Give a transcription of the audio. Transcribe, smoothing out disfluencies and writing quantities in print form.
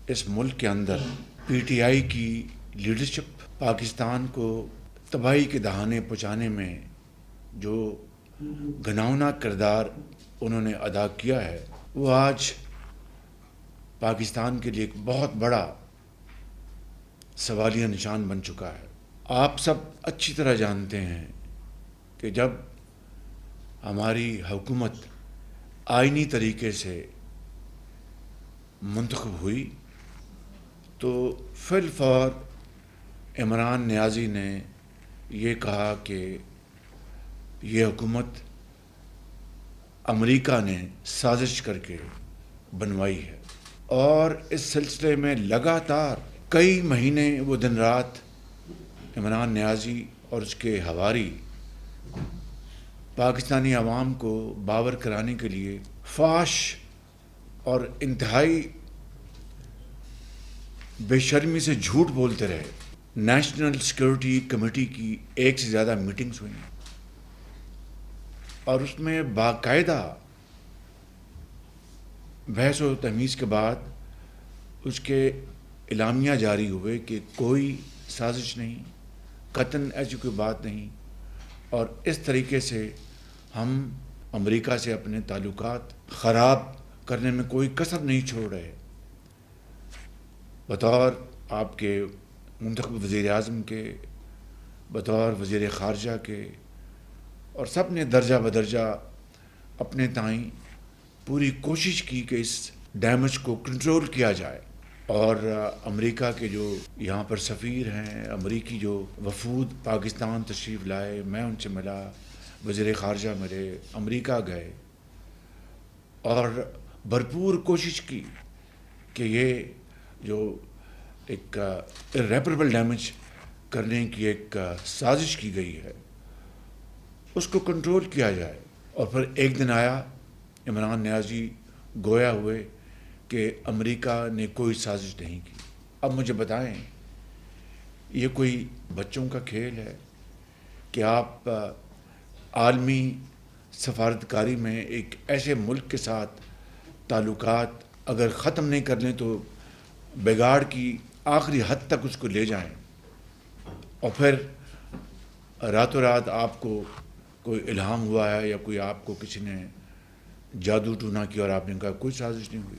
اس ملک کے اندر P T I کی leadership Pakistan کو تباہی کے دہانے پہنچانے میں جو گھناؤنا کردار انہوں نے ادا کیا ہے، وہ آج پاکستان کے لیے ایک بہت بڑا سوالیہ نشان بن چکا ہے۔ آپ سب اچھی طرح جانتے ہیں کہ جب ہماری حکومت آئینی طریقے سے منتخب ہوئی تو فی الفور عمران نیازی نے یہ کہا کہ یہ حکومت امریکہ نے سازش کر کے بنوائی ہے، اور اس سلسلے میں لگاتار کئی مہینے وہ دن رات عمران نیازی اور اس کے حواری پاکستانی عوام کو باور کرانے کے لیے فحش اور انتہائی بے شرمی سے جھوٹ بولتے رہے۔ نیشنل سیکورٹی کمیٹی کی ایک سے زیادہ میٹنگز ہوئیں اور اس میں باقاعدہ بحث و تمیز کے بعد اس کے اعلامیہ جاری ہوئے کہ کوئی سازش نہیں، قطعاً ایسی کوئی بات نہیں، اور اس طریقے سے ہم امریکہ سے اپنے تعلقات خراب کرنے میں کوئی کسر نہیں چھوڑ رہے۔ بطور آپ کے منتخب وزیر اعظم کے، بطور وزیر خارجہ کے، اور سب نے درجہ بدرجہ اپنے تئیں پوری کوشش کی کہ اس ڈیمیج کو کنٹرول کیا جائے، اور امریکہ کے جو یہاں پر سفیر ہیں، امریکی جو وفود پاکستان تشریف لائے، میں ان سے ملا، وزیر خارجہ ملے، امریکہ گئے اور بھرپور کوشش کی کہ یہ جو ایک irreparable ڈیمیج کرنے کی ایک سازش کی گئی ہے اس کو کنٹرول کیا جائے۔ اور پھر ایک دن آیا، عمران نیازی گویا ہوئے کہ امریکہ نے کوئی سازش نہیں کی۔ اب مجھے بتائیں، یہ کوئی بچوں کا کھیل ہے کہ آپ عالمی سفارتکاری میں ایک ایسے ملک کے ساتھ تعلقات اگر ختم نہیں کر لیں تو بگاڑ کی آخری حد تک اس کو لے جائیں، اور پھر راتوں رات آپ کو کوئی الہام ہوا ہے یا کوئی آپ کو کسی نے جادو ٹونا کیا اور آپ نے کہا کوئی سازش نہیں ہوئی۔